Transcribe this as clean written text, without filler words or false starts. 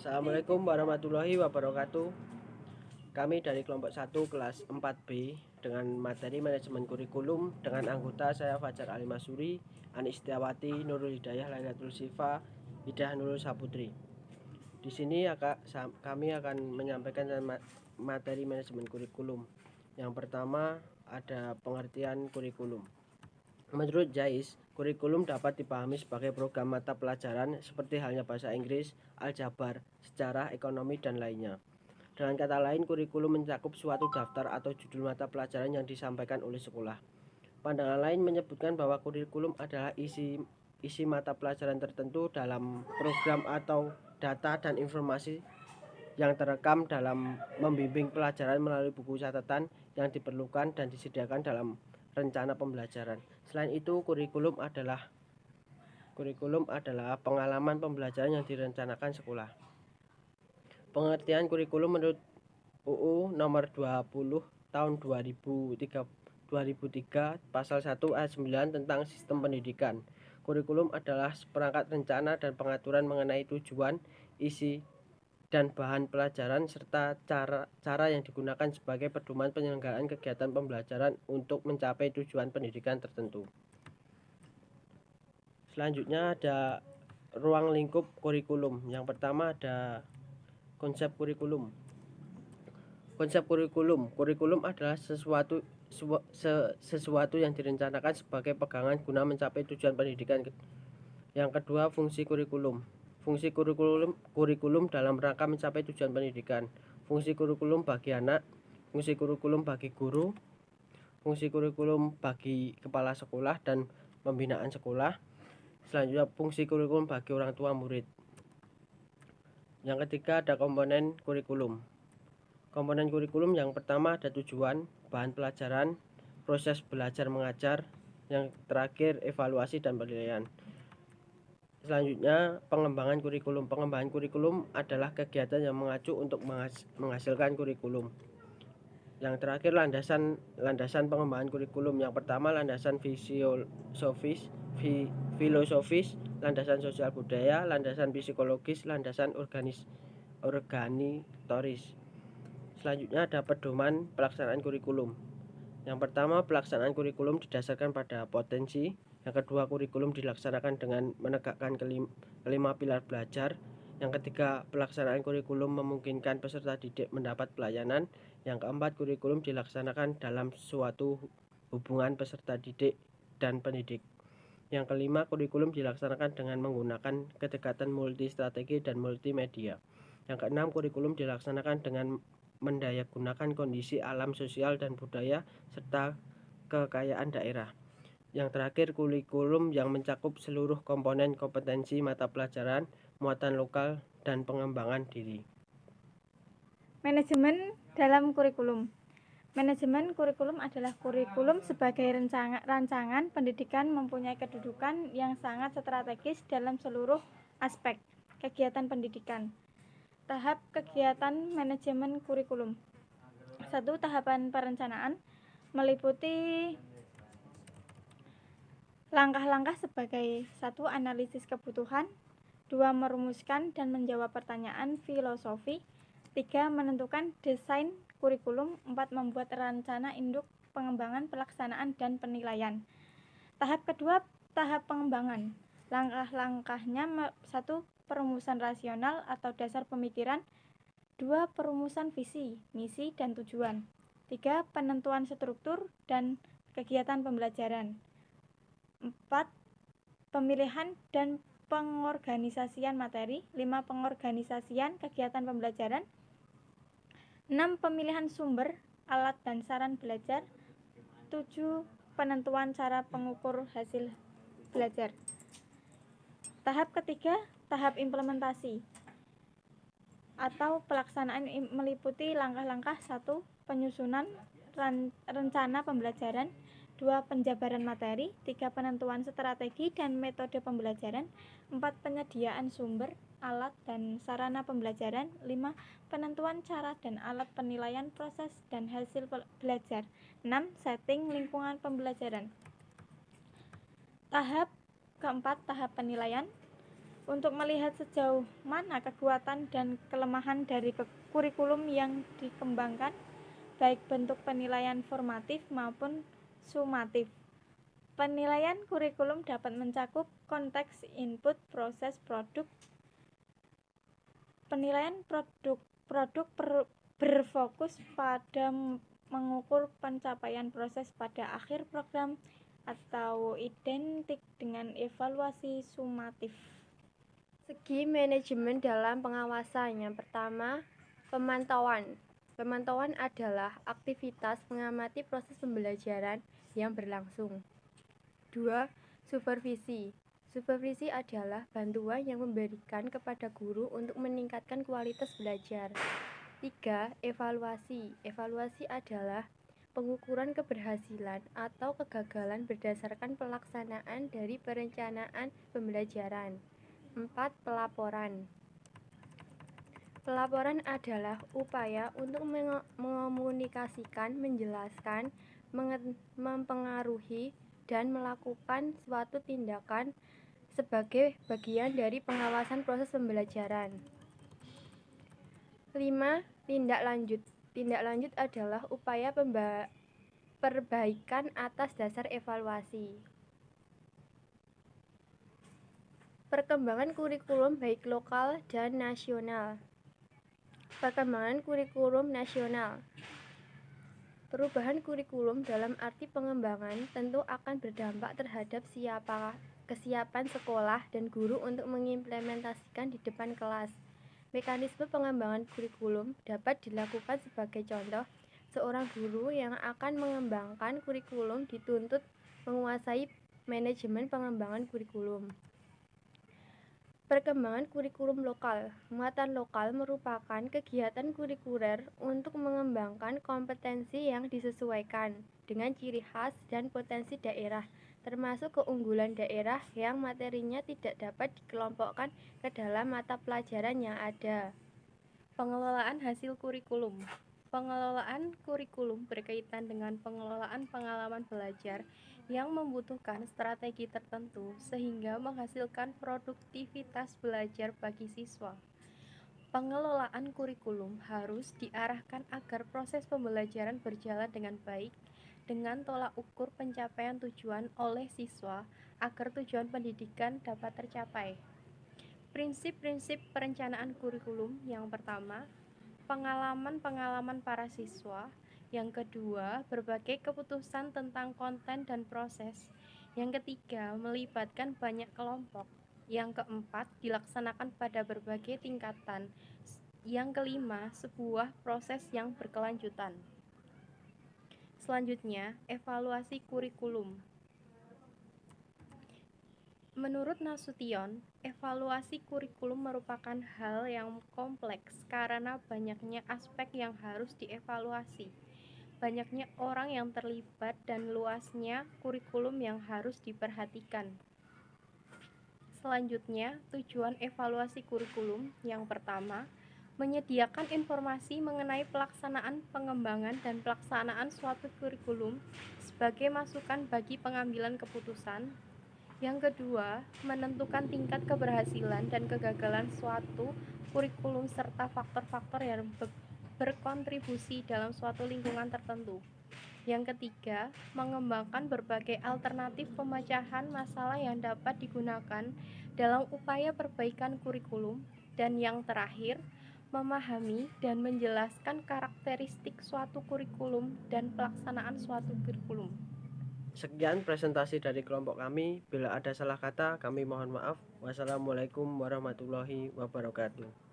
Assalamualaikum warahmatullahi wabarakatuh. Kami dari kelompok 1 kelas 4B dengan materi manajemen kurikulum dengan anggota saya Fajar Ali Masuri, Ani Setiawati, Nurul Hidayah, Lailatul Sifa, Hidayah Nurul Saputri. Di sini kami akan menyampaikan materi manajemen kurikulum. Yang pertama ada pengertian kurikulum. Menurut Jais, kurikulum dapat dipahami sebagai program mata pelajaran seperti halnya bahasa Inggris, aljabar, sejarah, ekonomi, dan lainnya. Dengan kata lain, kurikulum mencakup suatu daftar atau judul mata pelajaran yang disampaikan oleh sekolah. Pandangan lain menyebutkan bahwa kurikulum adalah isi mata pelajaran tertentu dalam program atau data dan informasi yang terekam dalam membimbing pelajaran melalui buku catatan yang diperlukan dan disediakan dalam rencana pembelajaran. Selain itu, kurikulum adalah pengalaman pembelajaran yang direncanakan sekolah. Pengertian kurikulum menurut UU nomor 20 tahun 2003 pasal 1 ayat 9 tentang sistem pendidikan. Kurikulum adalah seperangkat rencana dan pengaturan mengenai tujuan, isi, dan bahan pelajaran serta cara yang digunakan sebagai pedoman penyelenggaraan kegiatan pembelajaran untuk mencapai tujuan pendidikan tertentu. Selanjutnya ada ruang lingkup kurikulum. Yang pertama ada konsep kurikulum. Konsep kurikulum adalah sesuatu yang direncanakan sebagai pegangan guna mencapai tujuan pendidikan. Yang kedua, fungsi kurikulum. Fungsi kurikulum dalam rangka mencapai tujuan pendidikan. Fungsi kurikulum bagi anak, fungsi kurikulum bagi guru, fungsi kurikulum bagi kepala sekolah dan pembinaan sekolah. Selanjutnya, fungsi kurikulum bagi orang tua murid. Yang ketiga ada komponen kurikulum. Komponen kurikulum yang pertama ada tujuan, bahan pelajaran, proses belajar mengajar, yang terakhir evaluasi dan penilaian. Selanjutnya pengembangan kurikulum. Pengembangan kurikulum adalah kegiatan yang mengacu untuk menghasilkan kurikulum. Yang terakhir landasan pengembangan kurikulum. Yang pertama landasan filosofis, landasan sosial budaya, landasan psikologis, landasan organitoris. Selanjutnya ada pedoman pelaksanaan kurikulum. Yang pertama, pelaksanaan kurikulum didasarkan pada potensi. Yang kedua, kurikulum dilaksanakan dengan menegakkan kelima pilar belajar. Yang ketiga, pelaksanaan kurikulum memungkinkan peserta didik mendapat pelayanan. Yang keempat, kurikulum dilaksanakan dalam suatu hubungan peserta didik dan pendidik. Yang kelima, kurikulum dilaksanakan dengan menggunakan kedekatan multi-strategi dan multimedia. Yang keenam, kurikulum dilaksanakan dengan mendayagunakan kondisi alam sosial dan budaya serta kekayaan daerah. Yang terakhir, kurikulum yang mencakup seluruh komponen kompetensi mata pelajaran, muatan lokal, dan pengembangan diri. Manajemen dalam kurikulum. Manajemen kurikulum adalah kurikulum sebagai rancangan pendidikan mempunyai kedudukan yang sangat strategis dalam seluruh aspek kegiatan pendidikan. Tahap kegiatan manajemen kurikulum. 1. Tahapan perencanaan meliputi langkah-langkah sebagai 1. Analisis kebutuhan, 2. Merumuskan dan menjawab pertanyaan filosofi, 3. Menentukan desain kurikulum, 4. Membuat rencana induk pengembangan, pelaksanaan, dan penilaian. Tahap kedua, tahap pengembangan. Langkah-langkahnya 1. Perumusan rasional atau dasar pemikiran, 2. Perumusan visi, misi, dan tujuan, 3. Penentuan struktur dan kegiatan pembelajaran, 4. Pemilihan dan pengorganisasian materi, 5. Pengorganisasian kegiatan pembelajaran, 6. Pemilihan sumber, alat dan saran belajar, 7. Penentuan cara pengukur hasil belajar. Tahap ketiga, tahap implementasi atau pelaksanaan meliputi langkah-langkah 1. Penyusunan rencana pembelajaran, 2. Penjabaran materi, 3. Penentuan strategi dan metode pembelajaran, 4. Penyediaan sumber, alat dan sarana pembelajaran, 5. Penentuan cara dan alat penilaian proses dan hasil belajar, 6. Setting lingkungan pembelajaran. Tahap keempat, tahap penilaian untuk melihat sejauh mana kekuatan dan kelemahan dari kurikulum yang dikembangkan, baik bentuk penilaian formatif maupun sumatif. Penilaian kurikulum dapat mencakup konteks input, proses, produk. Penilaian produk berfokus pada mengukur pencapaian proses pada akhir program atau identik dengan evaluasi sumatif. Segi manajemen dalam pengawasan. Yang pertama, pemantauan. Pemantauan adalah aktivitas mengamati proses pembelajaran yang berlangsung. 2. Supervisi. Supervisi adalah bantuan yang memberikan kepada guru untuk meningkatkan kualitas belajar. 3. Evaluasi. Evaluasi adalah pengukuran keberhasilan atau kegagalan berdasarkan pelaksanaan dari perencanaan pembelajaran. 4. Pelaporan. Pelaporan adalah upaya untuk mengomunikasikan, menjelaskan, mempengaruhi, dan melakukan suatu tindakan sebagai bagian dari pengawasan proses pembelajaran. 5. Tindak lanjut. Tindak lanjut adalah upaya perbaikan atas dasar evaluasi. Perkembangan kurikulum baik lokal dan nasional. Perkembangan kurikulum nasional. Perubahan kurikulum dalam arti pengembangan tentu akan berdampak terhadap kesiapan sekolah dan guru untuk mengimplementasikan di depan kelas. Mekanisme pengembangan kurikulum dapat dilakukan sebagai contoh, seorang guru yang akan mengembangkan kurikulum dituntut menguasai manajemen pengembangan kurikulum. Perkembangan kurikulum lokal. Muatan lokal merupakan kegiatan kurikuler untuk mengembangkan kompetensi yang disesuaikan dengan ciri khas dan potensi daerah, termasuk keunggulan daerah yang materinya tidak dapat dikelompokkan ke dalam mata pelajaran yang ada. Pengelolaan hasil kurikulum. Pengelolaan kurikulum berkaitan dengan pengelolaan pengalaman belajar yang membutuhkan strategi tertentu sehingga menghasilkan produktivitas belajar bagi siswa. Pengelolaan kurikulum harus diarahkan agar proses pembelajaran berjalan dengan baik dengan tolak ukur pencapaian tujuan oleh siswa agar tujuan pendidikan dapat tercapai. Prinsip-prinsip perencanaan kurikulum. Yang pertama, pengalaman para siswa. Yang kedua, berbagai keputusan tentang konten dan proses. Yang ketiga, melibatkan banyak kelompok. Yang keempat, dilaksanakan pada berbagai tingkatan. Yang kelima, sebuah proses yang berkelanjutan. Selanjutnya, evaluasi kurikulum. Menurut Nasution, evaluasi kurikulum merupakan hal yang kompleks karena banyaknya aspek yang harus dievaluasi, banyaknya orang yang terlibat, dan luasnya kurikulum yang harus diperhatikan. Selanjutnya, tujuan evaluasi kurikulum. Yang pertama, menyediakan informasi mengenai pelaksanaan, pengembangan, dan pelaksanaan suatu kurikulum sebagai masukan bagi pengambilan keputusan. Yang kedua, menentukan tingkat keberhasilan dan kegagalan suatu kurikulum serta faktor-faktor yang berkontribusi dalam suatu lingkungan tertentu. Yang ketiga, mengembangkan berbagai alternatif pemecahan masalah yang dapat digunakan dalam upaya perbaikan kurikulum. Dan yang terakhir, memahami dan menjelaskan karakteristik suatu kurikulum dan pelaksanaan suatu kurikulum. Sekian presentasi dari kelompok kami. Bila ada salah kata, kami mohon maaf. Wassalamualaikum warahmatullahi wabarakatuh.